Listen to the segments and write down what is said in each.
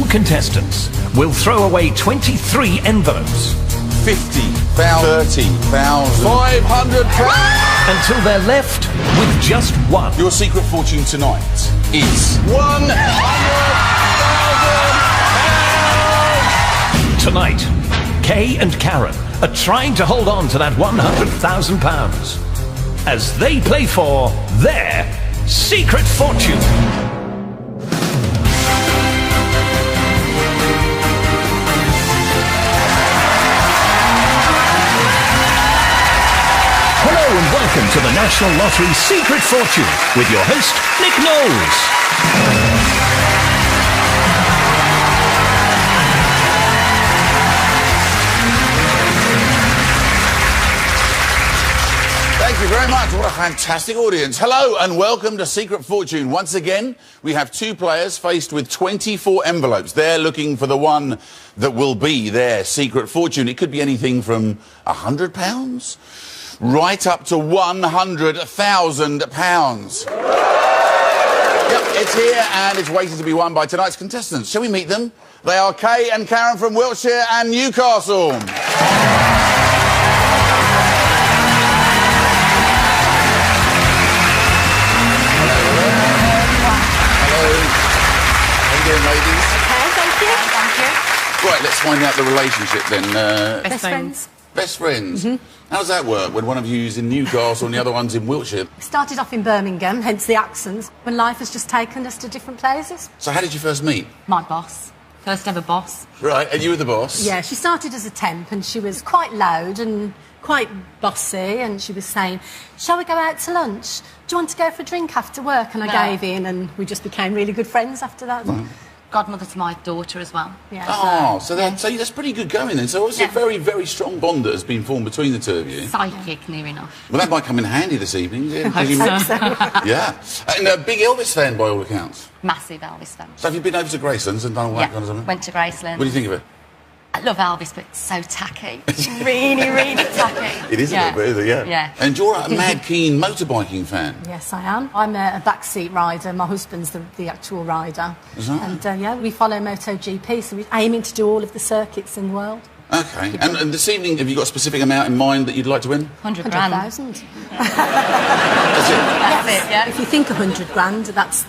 contestants will throw away 23 envelopes. 50,000, 30,000, 500 pounds. Until they're left with just one. Your secret fortune tonight is 100,000 pounds. Tonight, Kay and Karen are trying to hold on to that £100,000 as they play for their secret fortune. Hello and welcome to the National Lottery Secret Fortune with your host, Nick Knowles. Thank you very much. What a fantastic audience. Hello and welcome to Secret Fortune. Once again, we have two players faced with 24 envelopes. They're looking for the one that will be their secret fortune. It could be anything from £100 right up to £100,000. Yep, it's here and it's waiting to be won by tonight's contestants. Shall we meet them? They are Kay and Karen from Wiltshire and Newcastle. Ladies. Okay, thank you. Thank you. Right, let's find out the relationship then. Best friends. Best friends. How does that work when one of you is in Newcastle and the other one's in Wiltshire? We started off in Birmingham, hence the accents, when life has just taken us to different places. So how did you first meet? My boss. First ever boss. Right, and you were the boss? Yeah, she started as a temp and she was quite loud and quite bossy, and she was saying, shall we go out to lunch? Do you want to go for a drink after work? And I gave in and we just became really good friends after that. Right. Godmother to my daughter as well. Yeah. Oh, so that's pretty good going then. So it's a very, very strong bond that has been formed between the two of you. Psychic, near enough. Well, that might come in handy this evening. Yeah, Hope so. Yeah. And a big Elvis fan by all accounts. Massive Elvis fan. So have you been over to Graceland's and done all that kind of stuff? Went to Graceland. What do you think of it? I love Elvis, but it's so tacky. It's really, really tacky. It is a little bit, isn't it? Yeah. And you're a mad keen motorbiking fan. Yes, I am. I'm a backseat rider. My husband's the actual rider. Is that? And, yeah, we follow MotoGP, so we're aiming to do all of the circuits in the world. Okay. And this evening, have you got a specific amount in mind that you'd like to win? 100 grand. 100,000. That's it? That's it, yeah. If you think 100 grand, that's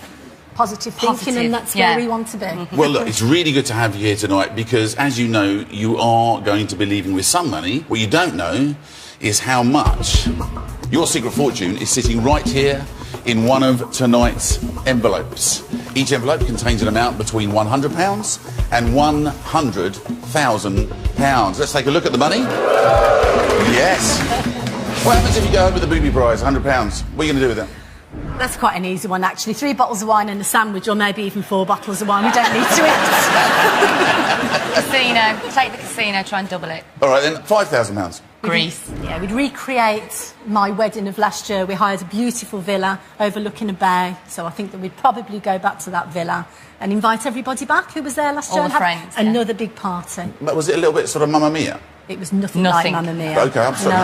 positive thinking, and that's where we want to be. Well, look, it's really good to have you here tonight because, as you know, you are going to be leaving with some money. What you don't know is how much. Your secret fortune is sitting right here in one of tonight's envelopes. Each envelope contains an amount between £100 and £100,000. Let's take a look at the money. Yes. What happens if you go home with the booby prize, £100? What are you going to do with it? That's quite an easy one, actually. 3 bottles of wine and a sandwich, or maybe even 4 bottles of wine. We don't need to eat. Casino. Take the casino, try and double it. All right, then, £5,000. Greece. Yeah, we'd recreate my wedding of last year. We hired a beautiful villa overlooking a bay, so I think that we'd probably go back to that villa and invite everybody back who was there last year All and the have friends, yeah. another big party. But was it a little bit sort of Mamma Mia? It was nothing like Mamma Mia. OK, I'm sorry. No.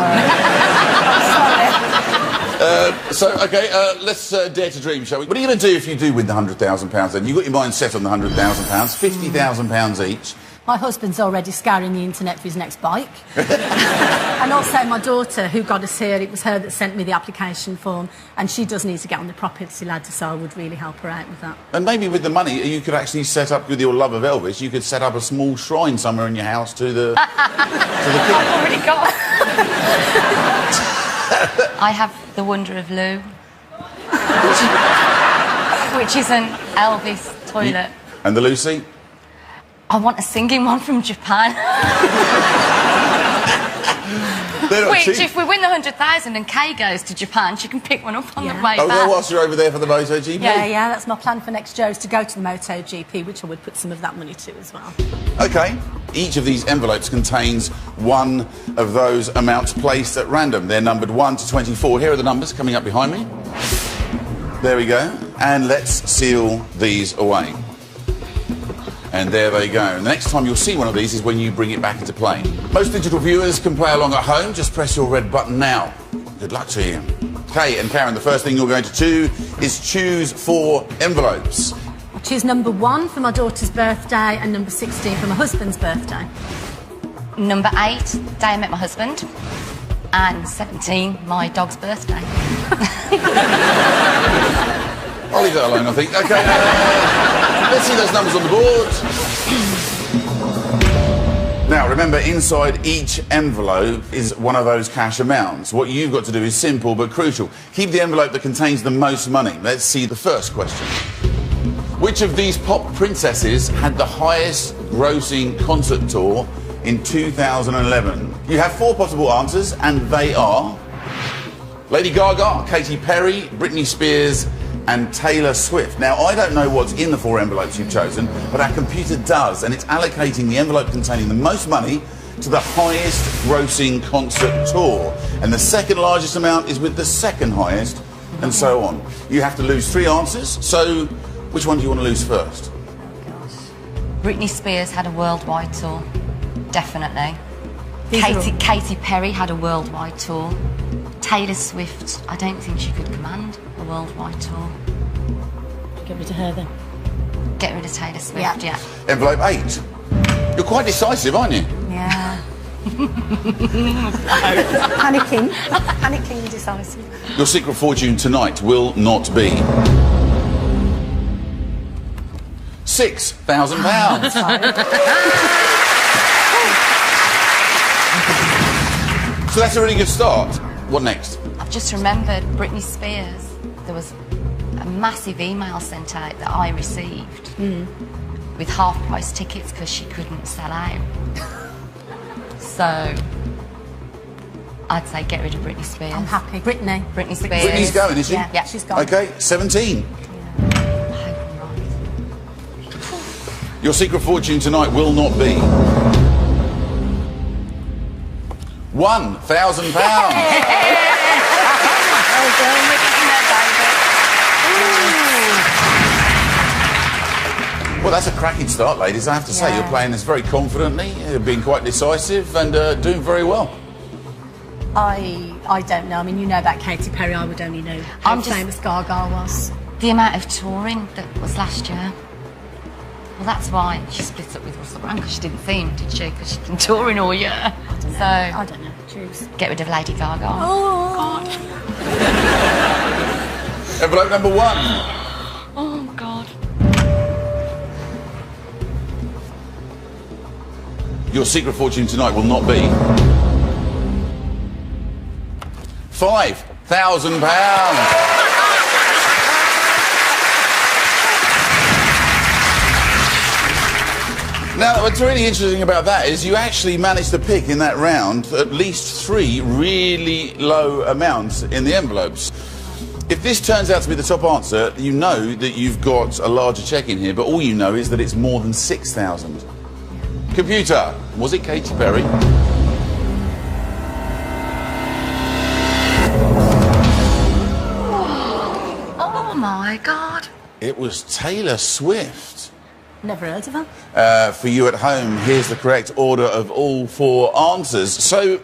OK, let's dare to dream, shall we? What are you going to do if you do win the £100,000 then? You've got your mind set on the £100,000, £50,000 each. My husband's already scouring the internet for his next bike. And also my daughter, who got us here, it was her that sent me the application form, and she does need to get on the property ladder, so I would really help her out with that. And maybe with the money, you could actually set up, with your love of Elvis, you could set up a small shrine somewhere in your house to the... to the king. I've already got I have the Wonder of Lou, which is an Elvis toilet. And the Lucy? I want a singing one from Japan. Which, if we win the 100,000 and Kay goes to Japan, she can pick one up on the way back. Oh, whilst you're over there for the MotoGP? Yeah, that's my plan for next year, is to go to the MotoGP, which I would put some of that money to as well. OK. Each of these envelopes contains one of those amounts placed at random. They're numbered 1 to 24. Here are the numbers coming up behind me. There we go. And let's seal these away. And there they go. And the next time you'll see one of these is when you bring it back into play. Most digital viewers can play along at home. Just press your red button now. Good luck to you. Kay and Karen, the first thing you're going to do is choose 4 envelopes. Choose number 1 for my daughter's birthday and number 16 for my husband's birthday. Number 8, day I met my husband. And 17, my dog's birthday. I'll leave that alone, I think. OK, let's see those numbers on the board. Now, remember, inside each envelope is one of those cash amounts. What you've got to do is simple but crucial. Keep the envelope that contains the most money. Let's see the first question. Which of these pop princesses had the highest grossing concert tour in 2011? You have 4 possible answers, and they are Lady Gaga, Katy Perry, Britney Spears, and Taylor Swift. Now, I don't know what's in the 4 envelopes you've chosen, but our computer does, and it's allocating the envelope containing the most money to the highest grossing concert tour. And the second largest amount is with the second highest, and so on. You have to lose 3 answers, so which one do you want to lose first? Britney Spears had a worldwide tour. Definitely. These Katy Perry had a worldwide tour. Taylor Swift, I don't think she could command a worldwide tour. Get rid of her then. Get rid of Taylor Swift, yeah. Envelope 8. You're quite decisive, aren't you? Yeah. Panicking. Panicking, decisive. Your secret fortune tonight will not be £6,000. So that's a really good start. What next? I've just remembered Britney Spears. There was a massive email sent out that I received with half-price tickets because she couldn't sell out. So I'd say get rid of Britney Spears. I'm happy. Britney Spears. Britney's going, is she? Yeah, she's gone. OK, 17. Your secret fortune tonight will not be £1,000. Well, that's a cracking start, ladies, I have to say. You're playing this very confidently, being quite decisive and doing very well. I don't know. I mean, you know about Katy Perry. I would only know how famous Gaga was. The amount of touring that was last year. Well, that's why she split up with Russell Brand, because she didn't see him, did she? Because she's been touring all year. I don't know. I don't know. Choose. Get rid of Lady Gaga. Oh, God. Envelope number 1. Oh, God. Your secret fortune tonight will not be £5,000. Now, what's really interesting about that is you actually managed to pick in that round at least 3 really low amounts in the envelopes. If this turns out to be the top answer, you know that you've got a larger check in here, but all you know is that it's more than 6,000. Computer, was it Katy Perry? Oh, my God. It was Taylor Swift. Never heard of her. For you at home, here's the correct order of all 4 answers. So,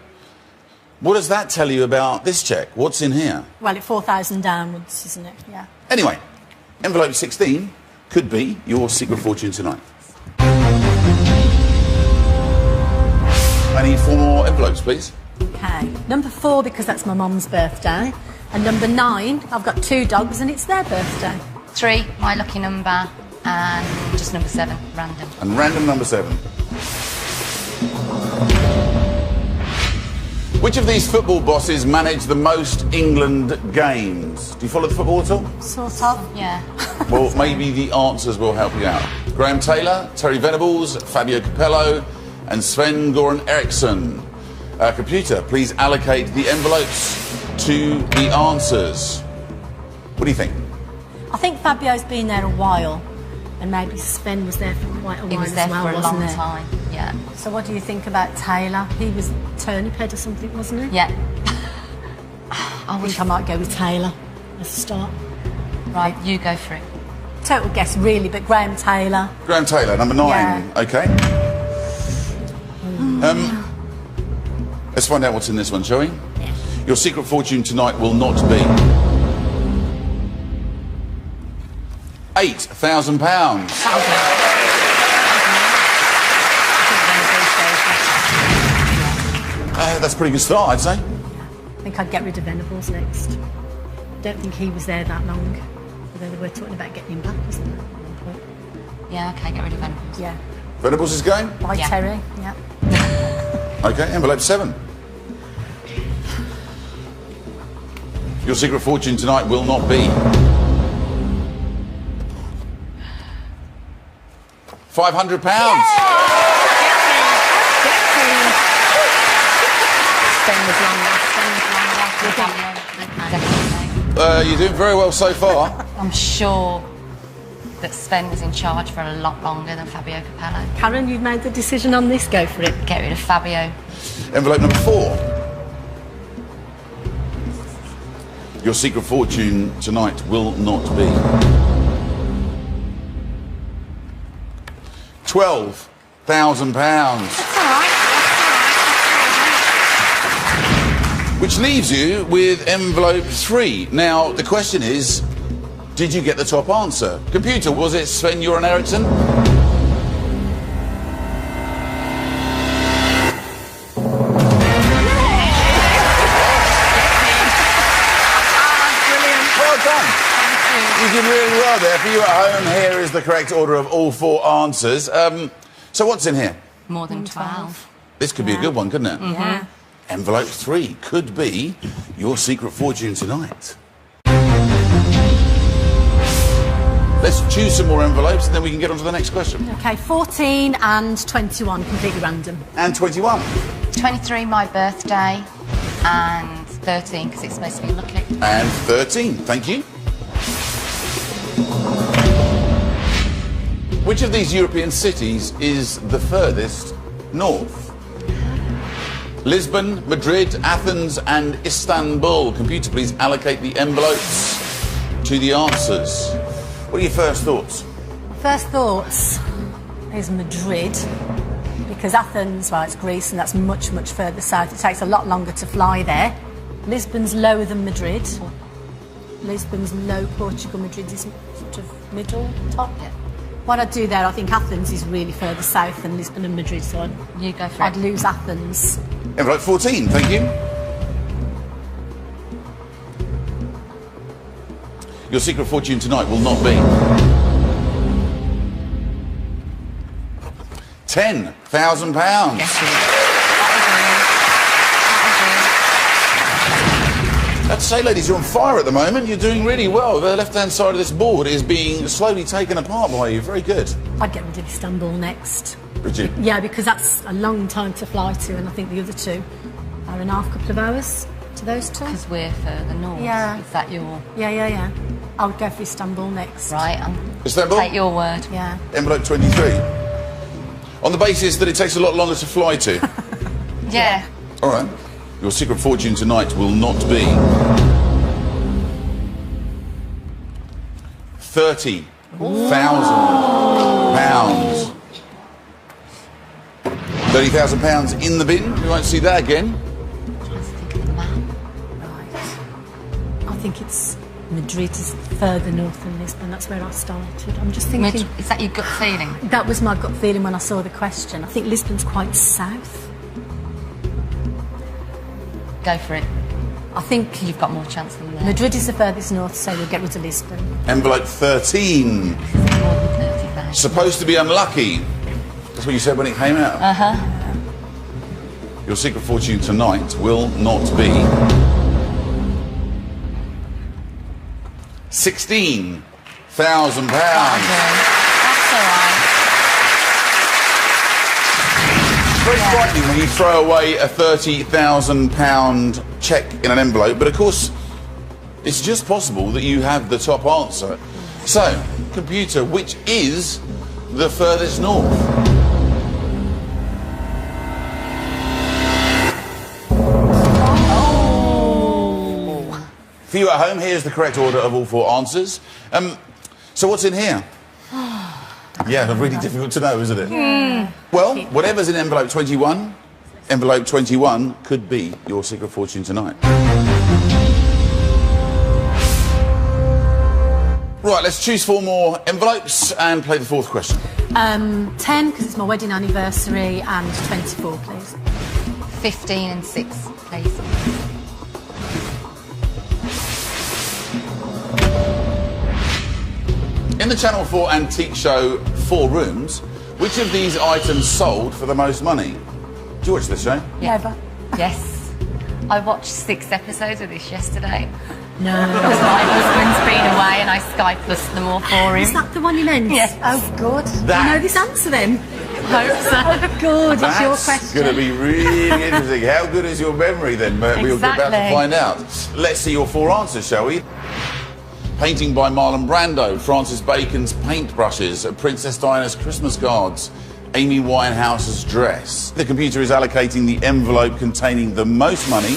what does that tell you about this check? What's in here? Well, it's 4,000 downwards, isn't it? Yeah. Anyway, envelope 16 could be your secret fortune tonight. I need 4 more envelopes, please. Okay. Number 4, because that's my mum's birthday. And number 9, I've got 2 dogs and it's their birthday. 3, my lucky number. And just number 7, random. And random number 7. Which of these football bosses manage the most England games? Do you follow the football at all? Sort of. Yeah. Well, maybe the answers will help you out. Graham Taylor, Terry Venables, Fabio Capello, and Sven-Goran Eriksson. Computer, please allocate the envelopes to the answers. What do you think? I think Fabio's been there a while. And maybe Sven was there for quite a while. He was there for a long time, yeah. So what do you think about Taylor? He was turnip head or something, wasn't he? Yeah. I think I might go with Taylor as a start. Right, you go for it. Total guess, really, but Graham Taylor. Graham Taylor, number 9. Yeah. OK. Let's find out what's in this one, shall we? Yeah. Your secret fortune tonight will not be £8,000. That's a pretty good start, I'd say. I think I'd get rid of Venables next. Don't think he was there that long. Although they were talking about getting him back, wasn't there? At one point. Yeah, okay, get rid of Venables. Yeah. Venables is going? By Yeah. Terry, yeah. Okay, envelope 7. Your secret fortune tonight will not be £500. Sven was longer. Definitely. You're doing very well so far. I'm sure that Sven was in charge for a lot longer than Fabio Capello. Karen, you've made the decision on this. Go for it. Get rid of Fabio. Envelope number 4. Your secret fortune tonight will not be £12,000. That's all right. Which leaves you with envelope 3. Now, the question is, did you get the top answer? Computer, was it Sven-Göran Eriksson? Well done. You did really well there. For you at home, here is the correct order of all 4 answers. So what's in here? More than 12. This could be a good one, couldn't it? Yeah. Envelope 3 could be your secret fortune tonight. Let's choose some more envelopes and then we can get on to the next question. Okay, 14 and 21, completely random. And 21. 23, my birthday, and 13, because it's supposed to be lucky. And 13. Thank you. Which of these European cities is the furthest north? Lisbon, Madrid, Athens and Istanbul. Computer, please allocate the envelopes to the answers. What are your first thoughts? First thoughts is Madrid, because Athens, well, it's Greece, and that's much, much further south. It takes a lot longer to fly there. Lisbon's lower than Madrid. Lisbon's low, Portugal, Madrid is sort of middle, top. Yeah. What I'd do there, I think Athens is really further south than Lisbon and Madrid, so You go for I'd it. lose Athens. Envelope 14, thank you. Your secret fortune tonight will not be £10,000. Yes, you I have to say, ladies, you're on fire at the moment. You're doing really well. The left-hand side of this board is being slowly taken apart by you. Very good. I'd get rid of Istanbul next. Bridget? Yeah, because that's a long time to fly to, and I think the other 2 are a half, couple of hours to those 2. Because we're further north. Yeah. Is that your... Yeah. I would go for Istanbul next. Right, Istanbul? take your word. Yeah. Envelope 23. On the basis that it takes a lot longer to fly to. Yeah. All right. Your secret fortune tonight will not be £30,000. £30,000 in the bin. We won't see that again. Let's think of the map. Right. I think it's Madrid is further north than Lisbon. That's where I started. I'm just thinking... Is that your gut feeling? That was my gut feeling when I saw the question. I think Lisbon's quite south. Go for it. I think You've got more chance than that. Madrid is the furthest north, so we'll get rid of Lisbon. Envelope 13. More than 30,000. Supposed to be unlucky. That's what you said when it came out. Uh-huh. Your secret fortune tonight will not be £16,000. That's all right. It's very frightening when you throw away a £30,000 cheque in an envelope, but of course, it's just possible that you have the top answer. So, computer, which is the furthest north? For you at home, here's the correct order of all 4 answers. So what's in here? Yeah, really difficult to know, isn't it? Well, whatever's in envelope 21 could be your secret fortune tonight. Right, let's choose 4 more envelopes and play the 4th question. 10, because it's my wedding anniversary, and 24, please. 15 and 6, please. In the Channel 4 antique show 4 Rooms, which of these items sold for the most money? Do you watch this show? Never. Yes. I watched 6 episodes of this yesterday. No. Because my husband's been away and I Sky Plus them all for him. Is that the one you meant? Yes. Oh, good. That- Do you know this answer then? Hope so. Good, it's your That's question. going to be really interesting. How good is your memory then? We're about to Exactly. find out. Let's see your 4 answers, shall we? Painting by Marlon Brando, Francis Bacon's paintbrushes, Princess Diana's Christmas cards, Amy Winehouse's dress. The computer is allocating the envelope containing the most money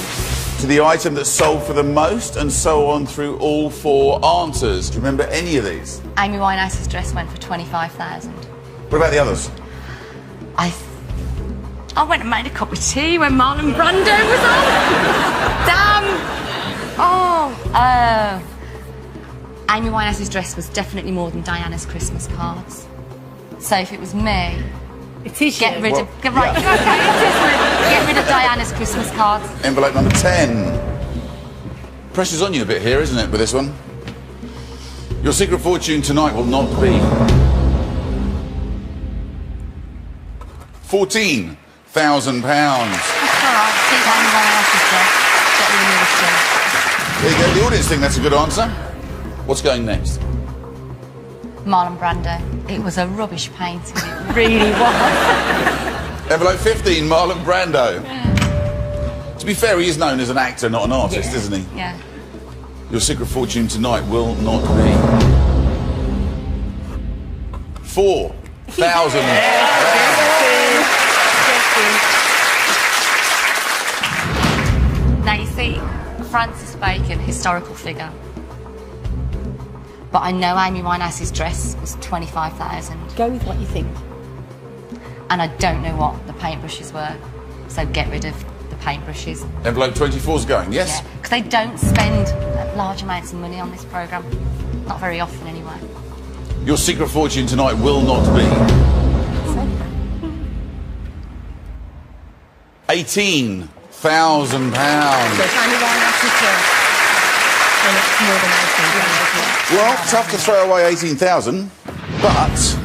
to the item that sold for the most, and so on through all 4 answers. Do you remember any of these? Amy Winehouse's dress went for 25,000. What about the others? I went and made a cup of tea when Marlon Brando was on. Damn. Oh. Amy Winehouse's dress was definitely more than Diana's Christmas cards. So if it was me, It is get you. rid Well, of... Right, yeah. okay, it is me. Get rid of Diana's Christmas cards. Envelope number 10. Pressure's on you a bit here, isn't it, with this one? Your secret fortune tonight will not be £14,000. That's all right. Keep Amy Winehouse's dress. Get rid of the other two. There you go, the audience think that's a good answer. What's going next? Marlon Brando. It was a rubbish painting. It really was. Envelope 15, Marlon Brando. To be fair, he is known as an actor, not an artist, Yeah. isn't he? Yeah. Your secret fortune tonight will not be £4,000. Now you see, Francis Bacon, historical figure. But I know Amy Winehouse's dress was 25,000, Go with what you think. and I don't know what the paintbrushes were. So get rid of the paintbrushes. Envelope 24's going, yes? Yeah, because they don't spend large amounts of money on this programme. Not very often, anyway. Your secret fortune tonight will not be £18,000. There's only one answer to and it's more than 18. Well, tough to throw away 18,000, but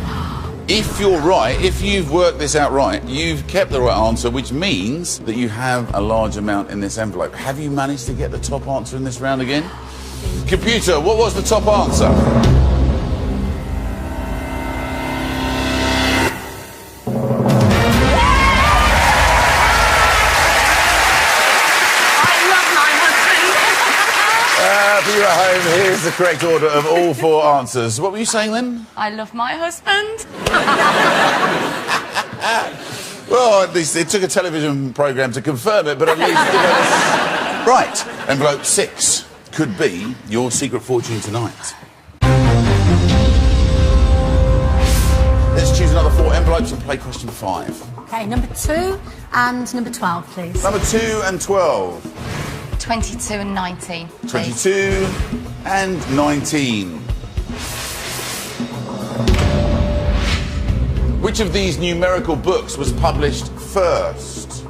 if you're right, if you've worked this out right, you've kept the right answer, which means that you have a large amount in this envelope. Have you managed to get the top answer in this round again? Computer, what was the top answer? For you at home, here's the correct order of all 4 answers. What were you saying then? I love my husband. Well, at least it took a television programme to confirm it, but at least... Right, envelope 6 could be your secret fortune tonight. Let's choose another 4 envelopes and play question 5. Okay, number 2 and number 12, please. Number 2 and 12. 22 and 19. please. 22 and 19. Which of these numerical books was published first?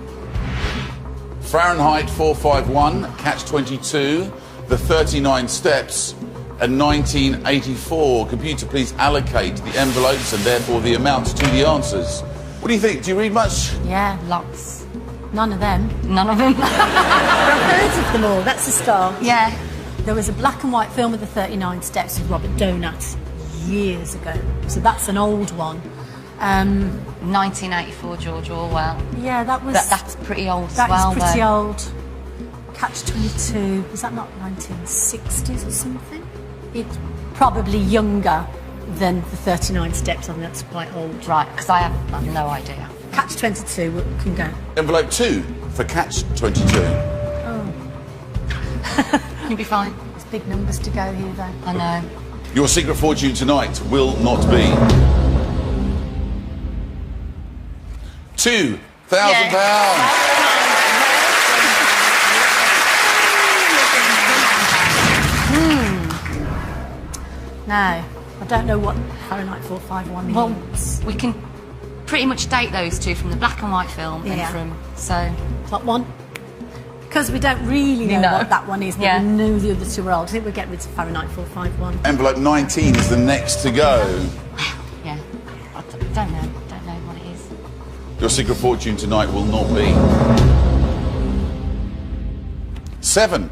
Fahrenheit 451, Catch-22, The 39 Steps, and 1984. Computer, please allocate the envelopes and therefore the amounts to the answers. What do you think? Do you read much? Yeah, Lots. none of them. None of them. I've heard of them all, that's a start. Yeah. There was a black and white film of the 39 Steps with Robert Donat years ago. So that's an old one. 1984, George Orwell. Yeah, that was... That's pretty old That as well, is pretty though. old. Catch-22, was that not 1960s or something? It's probably younger than the 39 Steps. I think that's quite old. Right, because I have no idea. Catch-22 can go. Envelope 2 for Catch-22. You'll be fine. There's big numbers to go here, though. I know. Your secret fortune tonight will not be £2,000. No, I don't know what Fahrenheit 451 Well, means. we can pretty much date those two from the black and white film and from... So... What one? Because we don't really know what that one is, but we knew the other two were old. I think we'll get rid of Fahrenheit 451. Envelope 19 is the next to go. Yeah. I don't know what it is. Your secret fortune tonight will not be £7,000.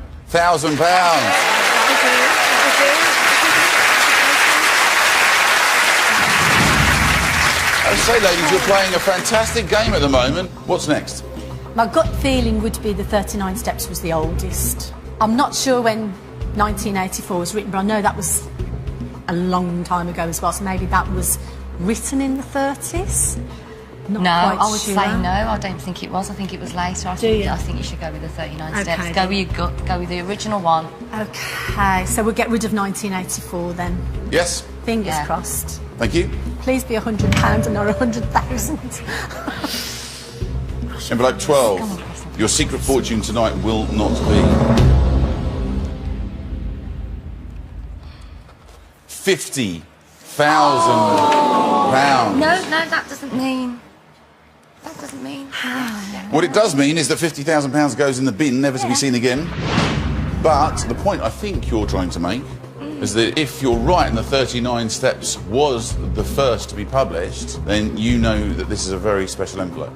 I say, ladies, you're playing a fantastic game at the moment. What's next? My gut feeling would be the 39 Steps was the oldest. I'm not sure when 1984 was written, but I know that was a long time ago as well, so maybe that was written in the 30s? Not no, quite I would sure. say no. I don't think it was. I think it was later. I think you should go with the 39 Steps. Go with your gut. Go with the original one. OK, so we'll get rid of 1984 then. Yes? Fingers crossed. Thank you. Please be £100 and not 100,000. Envelope 12. Your secret fortune tonight will not be £50,000. No, that doesn't mean. That doesn't mean. What it does mean is that £50,000 goes in the bin, never to be seen again. But the point I think you're trying to make is that if you're right and the 39 Steps was the first to be published, then you know that this is a very special envelope.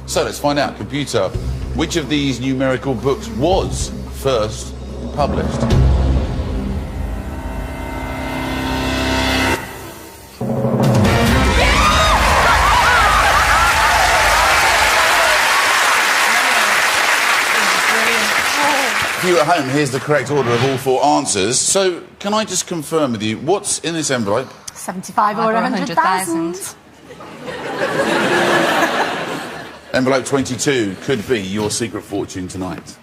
So let's find out, computer, which of these numerical books was first published? For you at home, here's the correct order of all four answers. So, can I just confirm with you, what's in this envelope? 75 or 100,000. Envelope 22 could be your secret fortune tonight.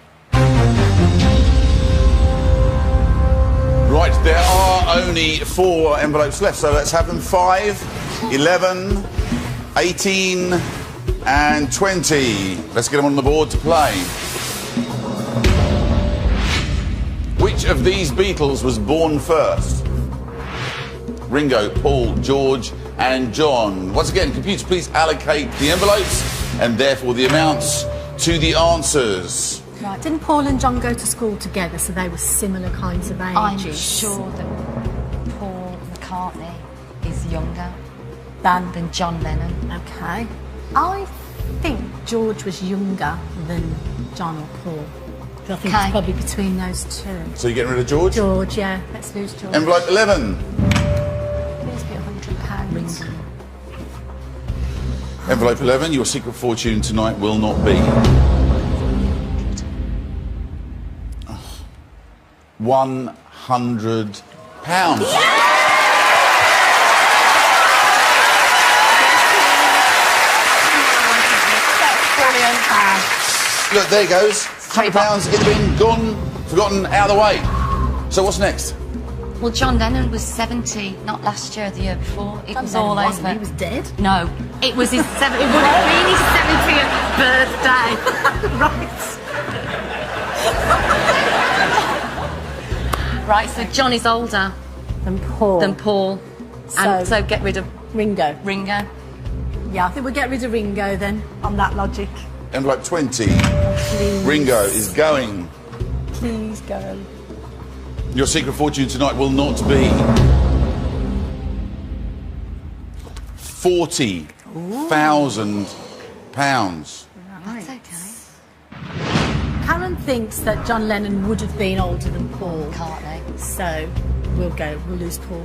Right, there are only 4 envelopes left, so let's have them. 5, 11, 18 and 20. Let's get them on the board to play. Which of these Beatles was born first? Ringo, Paul, George and John. Once again, computer, please allocate the envelopes and therefore the amounts to the answers. Right. Didn't Paul and John go to school together, so they were similar kinds of ages? I'm sure that Paul McCartney is younger than John Lennon. OK. I think George was younger than John or Paul. I think it's probably between those two. So you're getting rid of George? George, yeah. Let's lose George. Envelope 11. Please be £100. Envelope 11, your secret fortune tonight will not be £100. Look, there it goes. £100 in the bin, gone, forgotten, out of the way. So what's next? Well, John Lennon was 70, not last year, the year before. It was all over. He was dead? No, it was his it would have been his 70th birthday. Right, so John is older than Paul. And so get rid of Ringo. Yeah, I think we'll get rid of Ringo then, on that logic. Envelope 20. Please. Ringo is going. Please go. Your secret fortune tonight will not be £40,000. that's okay. Karen thinks that John Lennon would have been older than Paul. McCartney. So we'll lose Paul.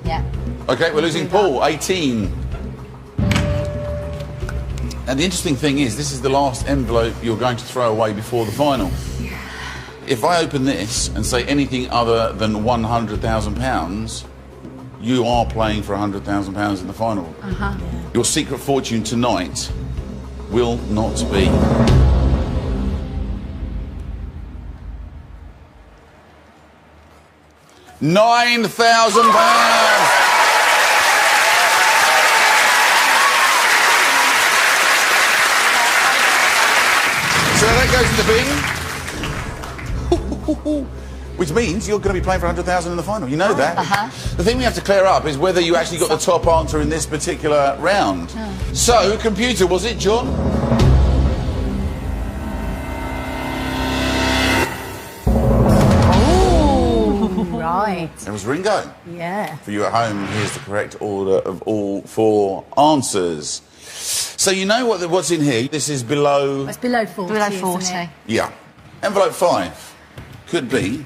Yeah. OK, we're losing Paul, 18. And the interesting thing is, this is the last envelope you're going to throw away before the final. If I open this and say anything other than £100,000, you are playing for £100,000 in the final. Your secret fortune tonight will not be £9,000. So that goes in the bin. Which means you're going to be playing for 100,000 in the final. You know that. Uh-huh. The thing we have to clear up is whether you actually got the top answer in this particular round. So, computer, was it John? Right. It was Ringo. Yeah. For you at home, here's the correct order of all 4 answers. So you know what's in here. This is below... It's below 40, Below isn't 40. it? Yeah. Envelope 5 could be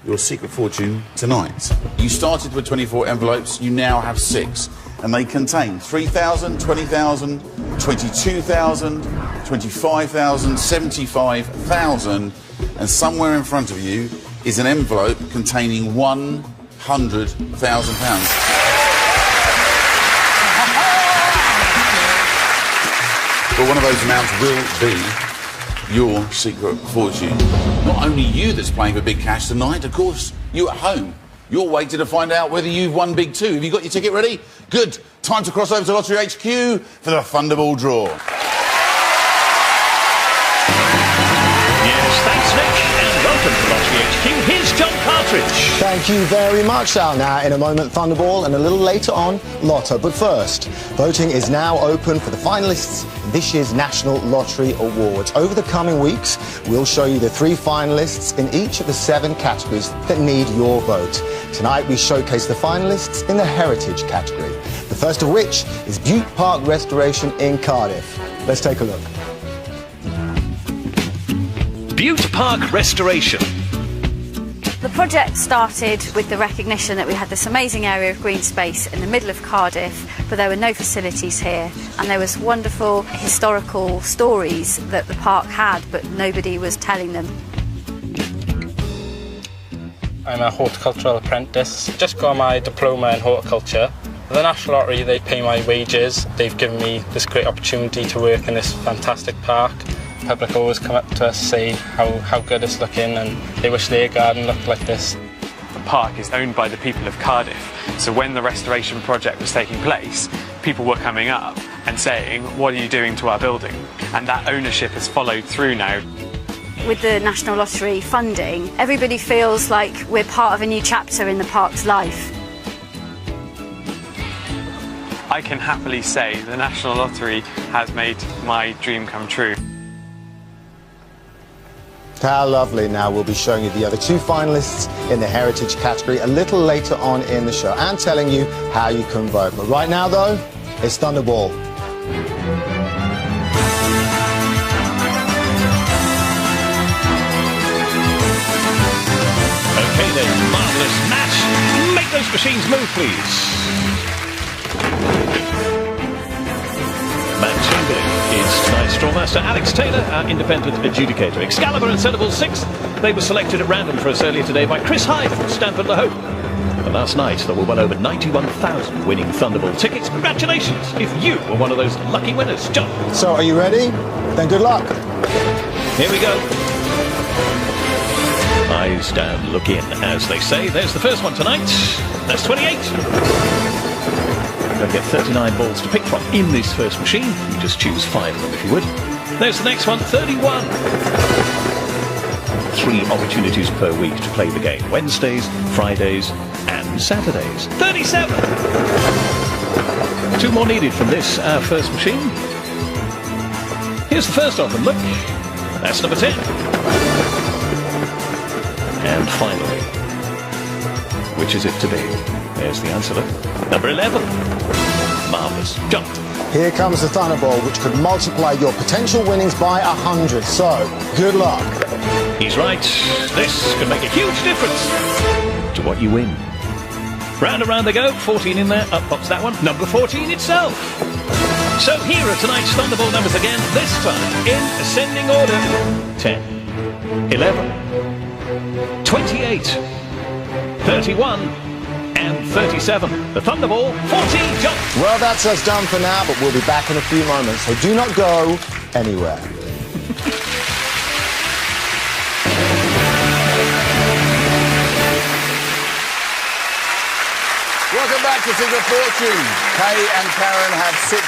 your secret fortune tonight. You started with 24 envelopes, you now have 6. And they contain 3,000, 20,000, 22,000, 25,000, 75,000. And somewhere in front of you is an envelope containing £100,000. But one of those amounts will be your secret fortune. Not only you that's playing for big cash tonight, of course, you at home. You're waiting to find out whether you've won big too. Have you got your ticket ready? Good. Time to cross over to Lottery HQ for the Thunderball draw. Yes, thanks, Nick, and welcome to Lottery HQ. Here's John Partridge. Thank you very much, Al. Now, in a moment, Thunderball, and a little later on, Lotto. But first, voting is now open for the finalists in this year's National Lottery Awards. Over the coming weeks, we'll show you the 3 finalists in each of the 7 categories that need your vote. Tonight, we showcase the finalists in the Heritage category, the first of which is Bute Park Restoration in Cardiff. Let's take a look. Bute Park Restoration. The project started with the recognition that we had this amazing area of green space in the middle of Cardiff, but there were no facilities here, and there was wonderful historical stories that the park had, but nobody was telling them. I'm a horticultural apprentice, just got my diploma in horticulture. The National Lottery, they pay my wages. They've given me this great opportunity to work in this fantastic park. The public always come up to us, say how good it's looking, and they wish their garden looked like this. The park is owned by the people of Cardiff, so when the restoration project was taking place, people were coming up and saying, what are you doing to our building? And that ownership has followed through now. With the National Lottery funding, everybody feels like we're part of a new chapter in the park's life. I can happily say the National Lottery has made my dream come true. How lovely. Now we'll be showing you the other 2 finalists in the Heritage category a little later on in the show and telling you how you can vote. But right now, though, it's Thunderball. Okay then, marvellous match. Make those machines move, please. Matt Chamberlain is tonight's Strawmaster. Alex Taylor, our independent adjudicator. Excalibur and Thunderball 6, they were selected at random for us earlier today by Chris Hyde from Stamford Le Hope. And last night, there were well over 91,000 winning Thunderball tickets. Congratulations if you were one of those lucky winners. John. So, are you ready? Then good luck. Here we go. Eyes down, look in, as they say. There's the first one tonight. That's 28. You'll get 39 balls to pick from in this first machine. You just choose 5 of them if you would. There's the next one, 31. 3 opportunities per week to play the game. Wednesdays, Fridays and Saturdays. 37. 2 more needed from this, our first machine. Here's the first of them, look. That's number 10. And finally, which is it to be? There's the answer, look. Number 11. Marvellous. Jump. Here comes the Thunderball, which could multiply your potential winnings by 100. So, good luck. He's right. This could make a huge difference to what you win. Round and round they go. 14 in there. Up pops that one. Number 14 itself. So here are tonight's Thunderball numbers again, this time in ascending order. 10, 11, 28, 31, and 37. The Thunderball 14 jump. Well, that's us done for now, but we'll be back in a few moments, so do not go anywhere. Welcome back to Secret Fortune. Kay and Karen have 6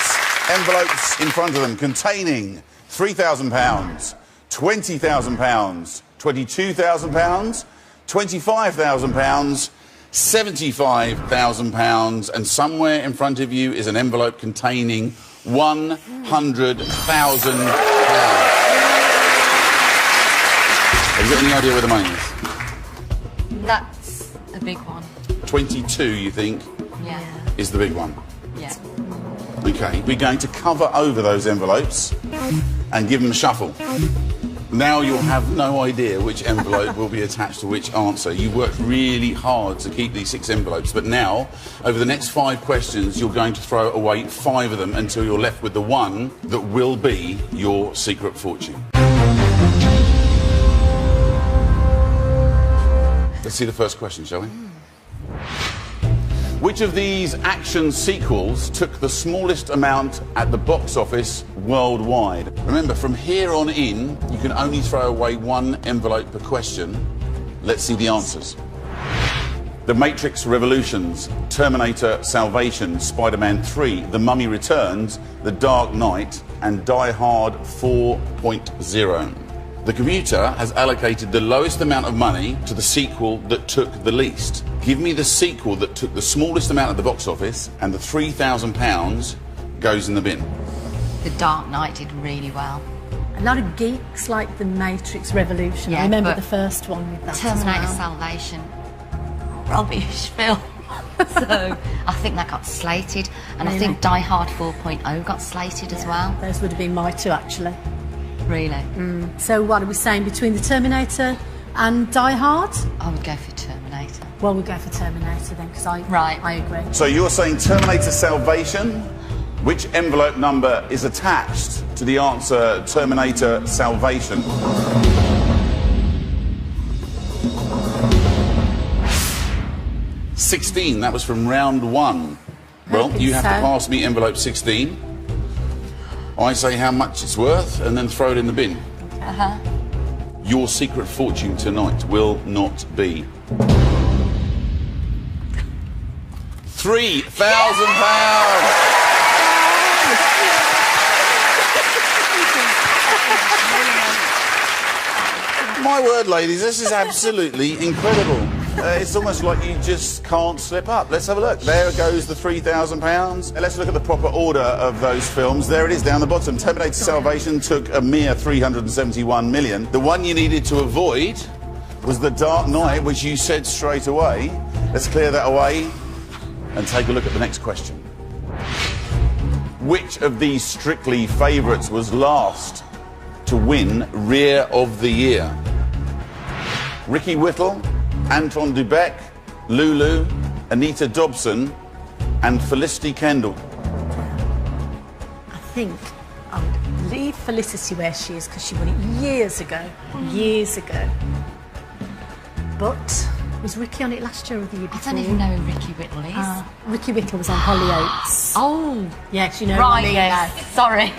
envelopes in front of them containing £3,000, £20,000, £22,000, £25,000, £75,000, and somewhere in front of you is an envelope containing £100,000. Have you got any idea where the money is? That's a big one. 22, you think, Yeah. is the big one? Yeah. OK, we're going to cover over those envelopes and give them a shuffle. Now you'll have no idea which envelope will be attached to which answer. You worked really hard to keep these 6 envelopes, but now, over the next 5 questions, you're going to throw away 5 of them until you're left with the one that will be your secret fortune. Let's see the first question, shall we? Which of these action sequels took the smallest amount at the box office worldwide? Remember, from here on in, you can only throw away 1 envelope per question. Let's see the answers. The Matrix Revolutions, Terminator Salvation, Spider-Man 3, The Mummy Returns, The Dark Knight, and Die Hard 4.0. The computer has allocated the lowest amount of money to the sequel that took the least. Give me the sequel that took the smallest amount at the box office, and the £3,000 goes in the bin. The Dark Knight did really well. A lot of geeks like The Matrix Revolution. Yeah, I remember but the first one with that Terminator as well. Salvation, rubbish film. So I think that got slated, and I think Die Hard 4.0 got slated as well. Those would have been my 2, actually. Really? So what are we saying, between the Terminator and Die Hard? I would go for Terminator. Well, we'll go for Terminator then, because I agree. So you're saying Terminator Salvation? Which envelope number is attached to the answer Terminator Salvation? $16. That was from round 1. Well, you have to pass me envelope 16. I say how much it's worth and then throw it in the bin. Your secret fortune tonight will not be £3,000. My word, ladies, this is absolutely incredible. It's almost like you just can't slip up. Let's have a look. There goes the £3,000. Let's look at the proper order of those films. There it is down the bottom. Terminator Salvation took a mere $371 million. The one you needed to avoid was The Dark Knight, which you said straight away. Let's clear that away and take a look at the next question. Which of these Strictly favourites was last to win Rear of the Year? Ricky Whittle, Anton Dubek, Lulu, Anita Dobson, and Felicity Kendall. I think I would leave Felicity where she is, because she won it years ago. Years ago. But was Ricky on it last year or the year before? I don't even know who Ricky Whittle is. Ricky Whittle was on Hollyoaks. Oh, yes, you know. right, what I mean, yes. Sorry.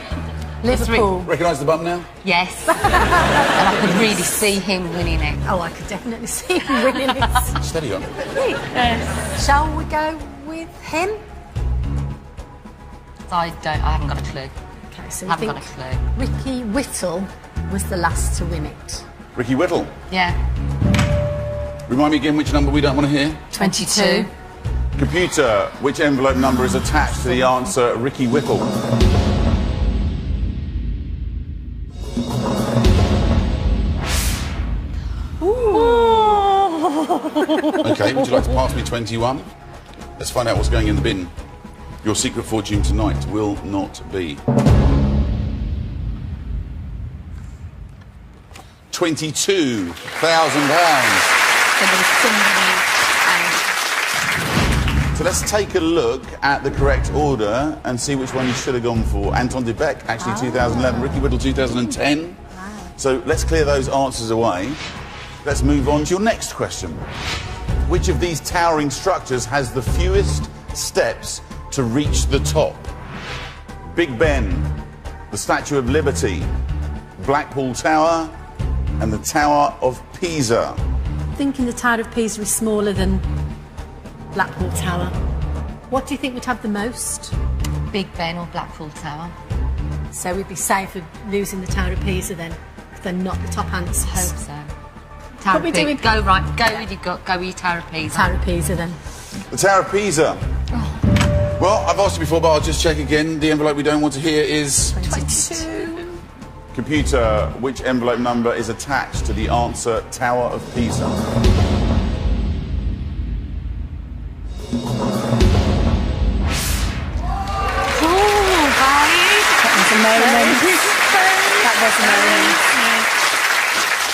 Liverpool. Recognise the bum now? Yes. And I could really see him winning it. Oh, I could definitely see him winning it. Steady on. Shall we go with him? I haven't got a clue. Okay, so I haven't got a clue. Ricky Whittle was the last to win it. Ricky Whittle. Yeah. Remind me again which number we don't want to hear. 22. Computer, which envelope number is attached to the answer Ricky Whittle? OK, would you like to pass me 21? Let's find out what's going in the bin. Your secret fortune tonight will not be £22,000. So let's take a look at the correct order and see which one you should have gone for. Anton Dubek, actually 2011. Ricky Whittle, 2010. So let's clear those answers away. Let's move on to your next question. Which of these towering structures has the fewest steps to reach the top? Big Ben, the Statue of Liberty, Blackpool Tower, and the Tower of Pisa. I'm thinking the Tower of Pisa is smaller than Blackpool Tower. What do you think would have the most? Big Ben or Blackpool Tower. So we'd be safe of losing the Tower of Pisa then, if they're not the top answers. Hope so. Tower we Pisa. doing? Go right. Go with your gut. Go with your Tower Pisa. Tower Pisa then. The Tower of Pisa. Well, I've asked you before, but I'll just check again. The envelope we don't want to hear is... 22. Computer, which envelope number is attached to the answer Tower of Pisa? Would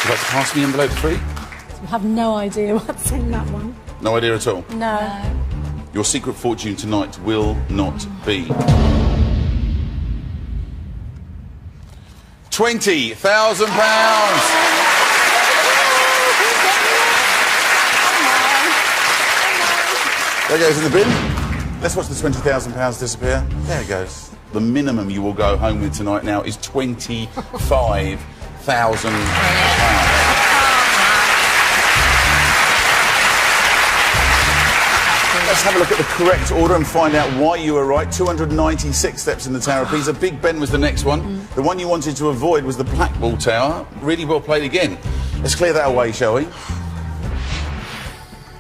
you like to pass me envelope 3? I have no idea what's in that one. No idea at all? No. Your secret fortune tonight will not be... £20,000. There goes in the bin. Let's watch the £20,000 disappear. There it goes. The minimum you will go home with tonight now is £25,000. Let's have a look at the correct order and find out why you were right. 296 steps in the Tower of Pisa. Big Ben was the next one. The one you wanted to avoid was the Blackball Tower. Really well played again. Let's clear that away, shall we?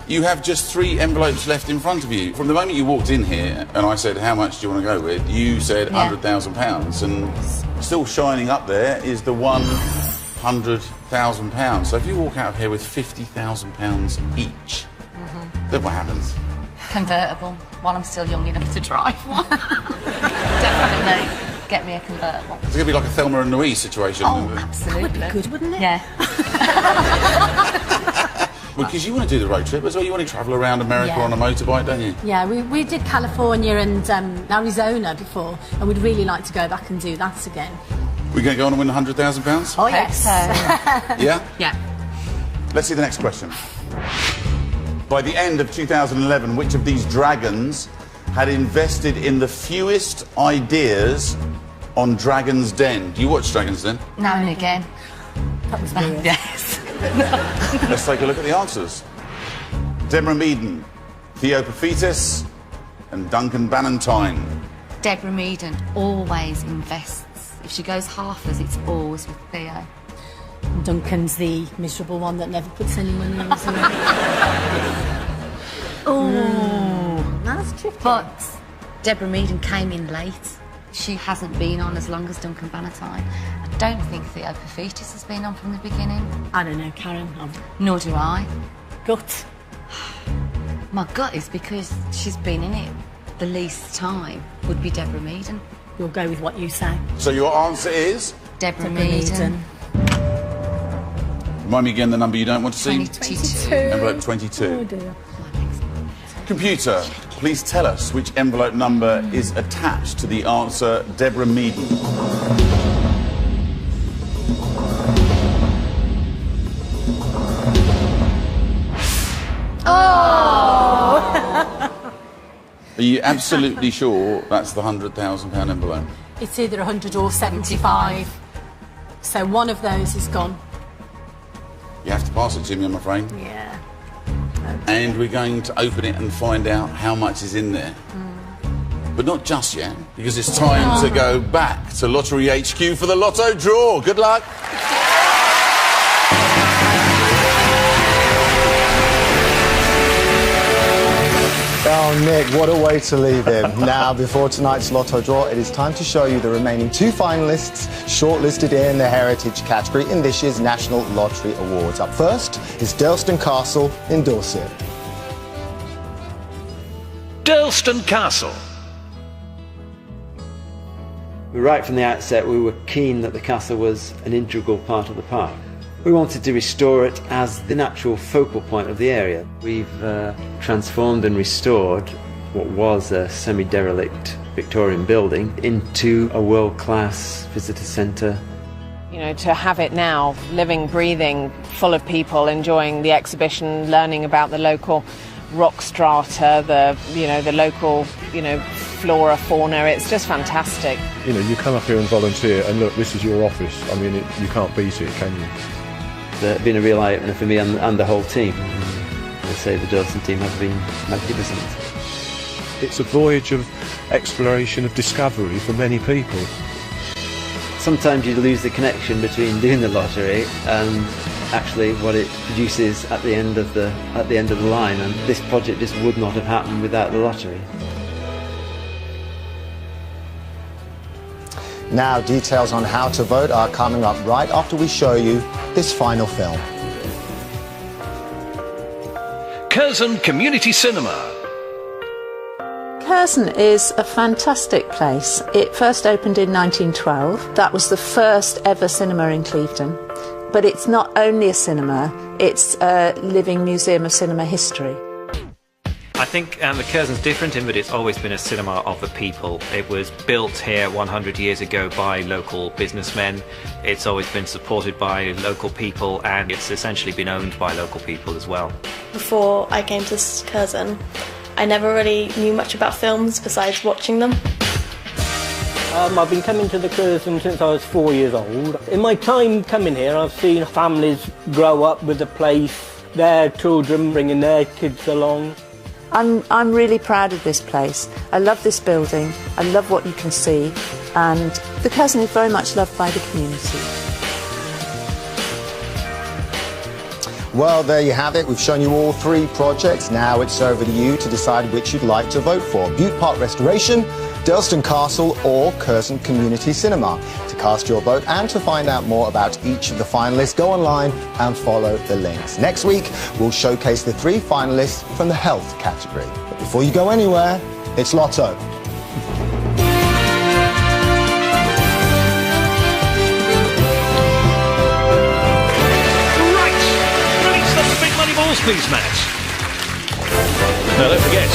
You have just 3 envelopes left in front of you. From the moment you walked in here and I said, how much do you want to go with? You said £100,000, and still shining up there is the £100,000. So if you walk out of here with £50,000 each, then what happens? Convertible, while I'm still young enough to drive one. Definitely get me a convertible. It's going to be like a Thelma and Louise situation. Oh, absolutely. That would be good, wouldn't it? Yeah. Because you want to do the road trip as well. You want to travel around America on a motorbike, don't you? Yeah, we did California and Arizona before, and we'd really like to go back and do that again. We're going to go on and win £100,000? Oh, yes. Yeah? Yeah. Let's see the next question. By the end of 2011, which of these dragons had invested in the fewest ideas on Dragon's Den? Do you watch Dragon's Den? Now and again. That was weird. Yes. Let's take a look at the answers. Deborah Meaden, Theo Paphitis, and Duncan Bannatyne. Deborah Meaden always invests. If she goes halfers, it's always with Theo. Duncan's the miserable one that never puts any money in, isn't it? Oh, that's tricky. But Deborah Meaden came in late. She hasn't been on as long as Duncan Bannatyne. I don't think Theo Paphitis has been on from the beginning. I don't know, Karen. Nor do I. Gut. My gut is because she's been in it the least time would be Deborah Meaden. You'll go with what you say. So your answer is? Deborah Meaden. Remind me again the number you don't want to see. 22. Envelope 22. Oh dear. Computer, please tell us which envelope number is attached to the answer Deborah Meaden. Are you absolutely sure that's the £100,000 envelope? It's either 100 or 75. So one of those is gone. You have to pass it to me, I'm afraid. Yeah. And we're going to open it and find out how much is in there. But not just yet, because it's time to go back to Lottery HQ for the Lotto draw. Good luck. Oh, Nick, what a way to leave him. Now, before tonight's Lotto draw, it is time to show you the remaining 2 finalists shortlisted in the Heritage category in this year's National Lottery Awards. Up first is Dirlston Castle in Dorset. Dirlston Castle. Right from the outset, we were keen that the castle was an integral part of the park. We wanted to restore it as the natural focal point of the area. We've transformed and restored what was a semi-derelict Victorian building into a world-class visitor centre. You know, to have it now, living, breathing, full of people enjoying the exhibition, learning about the local rock strata, the local, flora, fauna. It's just fantastic. You come up here and volunteer, and look, this is your office. I mean, you can't beat it, can you? It's been a real eye-opener for me and the whole team. I say the Dirlston team have been magnificent. It's a voyage of exploration, of discovery for many people. Sometimes you lose the connection between doing the lottery and actually what it produces at the end of the line, and this project just would not have happened without the lottery. Now, details on how to vote are coming up right after we show you this final film. Curzon Community Cinema. Curzon is a fantastic place. It first opened in 1912. That was the first ever cinema in Clevedon. But it's not only a cinema, it's a living museum of cinema history. I think the Curzon's different in that it's always been a cinema of the people. It was built here 100 years ago by local businessmen. It's always been supported by local people, and it's essentially been owned by local people as well. Before I came to Curzon, I never really knew much about films besides watching them. I've been coming to the Curzon since I was 4 years old. In my time coming here, I've seen families grow up with the place, their children bringing their kids along. I'm really proud of this place. I love this building, I love what you can see, and the Curzon is very much loved by the community. Well, there you have it. We've shown you all three projects. Now it's over to you to decide which you'd like to vote for. Bute Park Restoration, Durlston Castle or Curzon Community Cinema. To cast your vote and to find out more about each of the finalists, go online and follow the links. Next week, we'll showcase the three finalists from the health category. But before you go anywhere, it's Lotto. Please, Matt. Now, don't forget,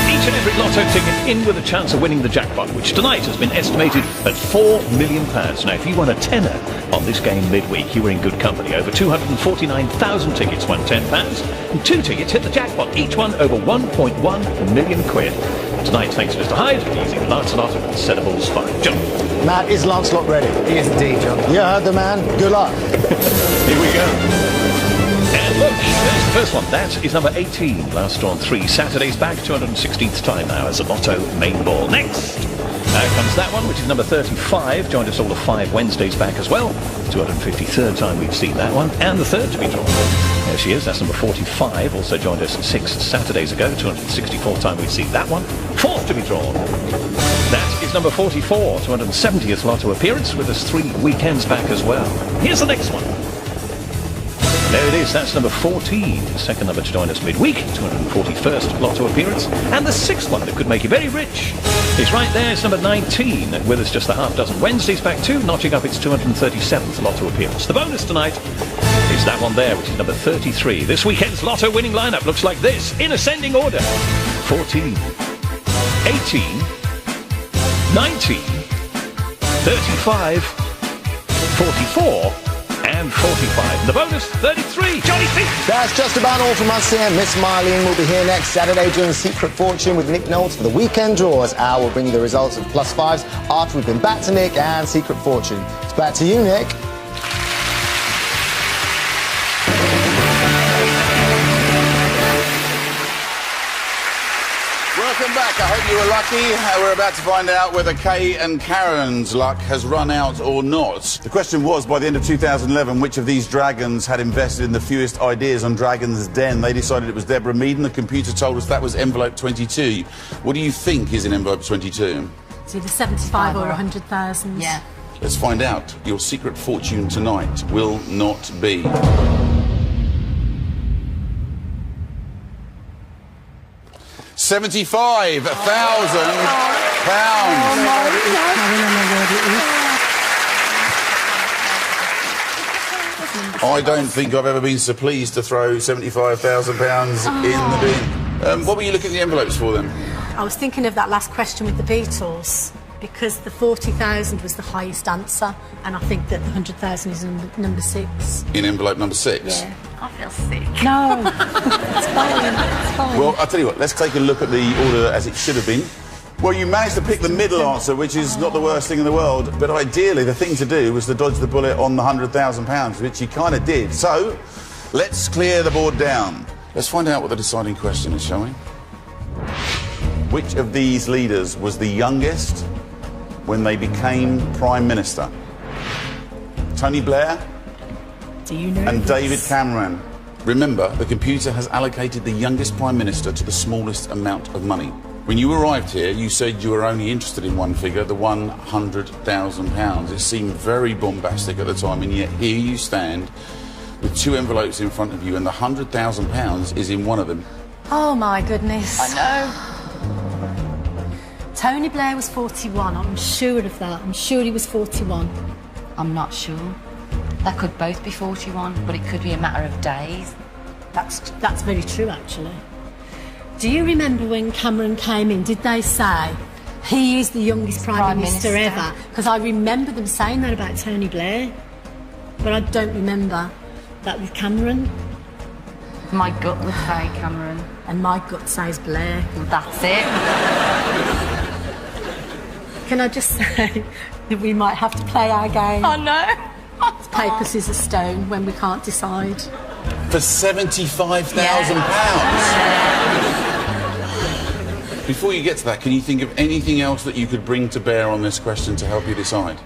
each and every Lotto ticket in with a chance of winning the jackpot, which tonight has been estimated at £4 million. Now, if you won a tenner on this game midweek, you were in good company. Over 249,000 tickets won £10, and 2 tickets hit the jackpot, each one over 1.1 million quid. Tonight, thanks to Mr. Hyde, using Lancelot and Sedables 5. John. Matt, is Lancelot ready? He is indeed, John. You heard the man. Good luck. Here we go. And look, there's the first one. That is number 18. Last drawn 3 Saturdays back, 216th time now as a Lotto main ball. Next, now comes that one, which is number 35. Joined us all of 5 Wednesdays back as well. 253rd time we've seen that one. And the third to be drawn. There she is. That's number 45. Also joined us 6 Saturdays ago. 264th time we've seen that one. Fourth to be drawn. That is number 44. 270th Lotto appearance with us 3 weekends back as well. Here's the next one. There it is, that's number 14, second number to join us midweek, 241st Lotto appearance, and the 6th one that could make you very rich is right there, it's number 19, with us just a half dozen Wednesdays back too, notching up its 237th Lotto appearance. The bonus tonight is that one there, which is number 33. This weekend's Lotto winning lineup looks like this, in ascending order: 14, 18, 19, 35, 44, and 45. The bonus, 33. Johnny P. That's just about all from us here. Miss Marlene will be here next Saturday doing Secret Fortune with Nick Knowles for the weekend draws. Al will bring you the results of plus fives after we've been back to Nick and Secret Fortune. It's back to you, Nick. Welcome back. I hope you were lucky. We're about to find out whether Kay and Karen's luck has run out or not. The question was, by the end of 2011, which of these dragons had invested in the fewest ideas on Dragon's Den? They decided it was Deborah Meaden. The computer told us that was envelope 22. What do you think is in envelope 22? It's either 75 or 100,000. Yeah. Let's find out. Your secret fortune tonight will not be... £75,000. I don't think I've ever been so pleased to throw £75,000 in the bin. What were you looking at the envelopes for then? I was thinking of that last question with the Beatles, because the 40,000 was the highest answer, and I think that the 100,000 is number 6. In envelope number 6? Yeah. I feel sick. No, it's fine. It's fine. Well, I'll tell you what, let's take a look at the order as it should have been. Well, you managed to pick the middle answer, which is not the worst thing in the world, but ideally the thing to do was to dodge the bullet on the £100,000, which you kind of did. So, let's clear the board down. Let's find out what the deciding question is, shall we? Which of these leaders was the youngest when they became Prime Minister? Tony Blair, Do you know And this? David Cameron. Remember, the computer has allocated the youngest Prime Minister to the smallest amount of money. When you arrived here, you said you were only interested in one figure, the £100,000. It seemed very bombastic at the time, and yet here you stand with 2 envelopes in front of you, and the £100,000 is in one of them. Oh, my goodness. I know. Tony Blair was 41. I'm sure of that. I'm sure he was 41. I'm not sure. That could both be 41, but it could be a matter of days. That's very true, actually. Do you remember when Cameron came in, did they say he is the youngest Prime Minister ever? Because I remember them saying that about Tony Blair, but I don't remember that with Cameron. My gut would say Cameron. And my gut says Blair. Well, that's it. Can I just say that we might have to play our game? Oh, no. Paper, scissors, stone when we can't decide. For £75,000. Before you get to that, can you think of anything else that you could bring to bear on this question to help you decide?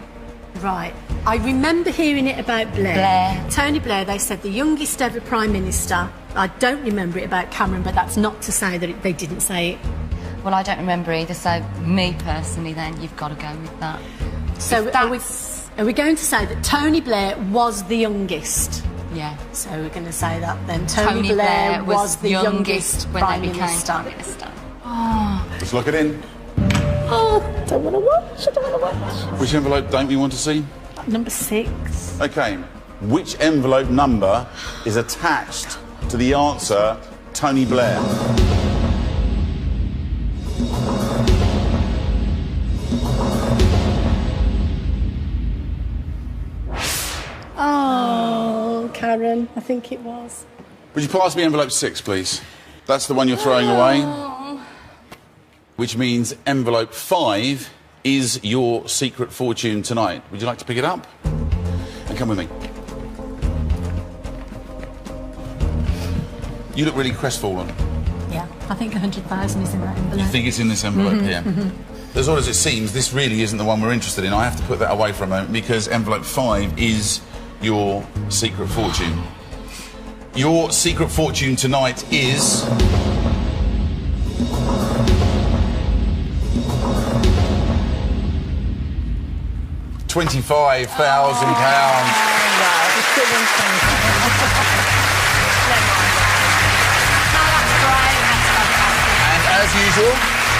Right. I remember hearing it about Blair. Tony Blair, they said the youngest ever Prime Minister. I don't remember it about Cameron, but that's not to say that they didn't say it. Well, I don't remember either, so me personally then, you've got to go with that. So are we going to say that Tony Blair was the youngest? Yeah. So we're going to say that then. Tony Blair was the youngest Prime Minister. Oh. Let's look it in. Oh, don't want to watch. I don't want to watch. Which envelope don't we want to see? Number 6. OK. Which envelope number is attached to the answer Tony Blair? Oh, Karen, I think it was. Would you pass me envelope 6, please? That's the one you're throwing away. Which means envelope 5 is your secret fortune tonight. Would you like to pick it up? And come with me. You look really crestfallen. Yeah, I think 100,000 is in that envelope. You think it's in this envelope here? As odd as it seems, this really isn't the one we're interested in. I have to put that away for a moment because envelope 5 is your secret fortune. Your secret fortune tonight is... £25,000. And as usual,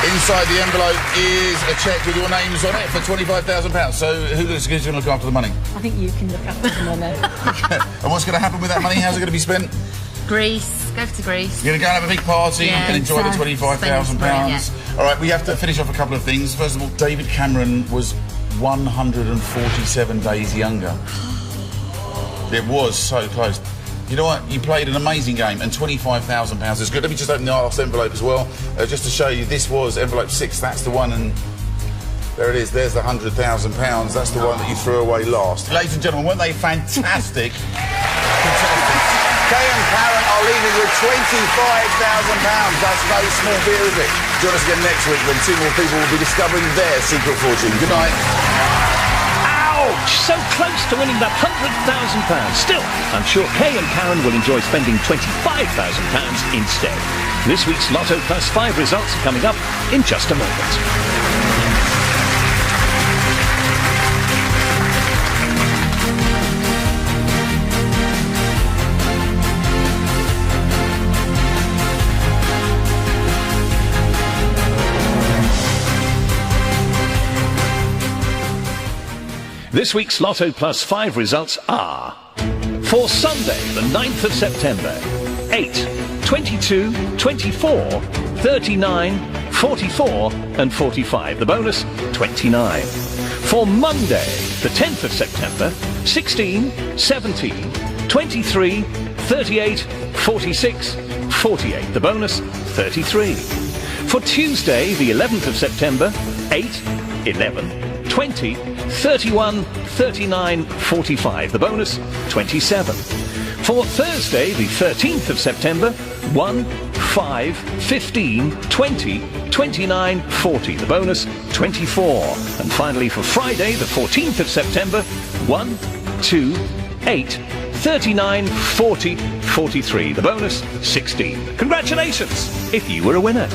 inside the envelope is a cheque with your names on it for £25,000. So who's going to look after the money? I think you can look after the money. And what's going to happen with that money? How's it going to be spent? Greece. Go to Greece. You're going to go and have a big party and enjoy the £25,000. Yeah. All right, we have to finish off a couple of things. First of all, David Cameron was 147 days younger. It was so close. You know what? You played an amazing game, and £25,000 is good. Let me just open the last envelope as well, just to show you. This was envelope 6. That's the one, and there it is. There's the £100,000. That's the one that you threw away last. Ladies and gentlemen, weren't they fantastic? Kay and Karen are leaving with £25,000. That's no small beer, is it? Join us again next week when 2 more people will be discovering their secret fortune. Good night. Ouch! So close to winning that £100,000. Still, I'm sure Kay and Karen will enjoy spending £25,000 instead. This week's Lotto Plus 5 results are coming up in just a moment. This week's Lotto Plus 5 results are... For Sunday, the 9th of September, 8, 22, 24, 39, 44 and 45. The bonus, 29. For Monday, the 10th of September, 16, 17, 23, 38, 46, 48. The bonus, 33. For Tuesday, the 11th of September, 8, 11, 20, 31, 39, 45. The bonus, 27. For Thursday, the 13th of September, 1, 5, 15, 20, 29, 40. The bonus, 24. And finally for Friday, the 14th of September, 1, 2, 8, 39, 40, 43. The bonus, 16. Congratulations if you were a winner.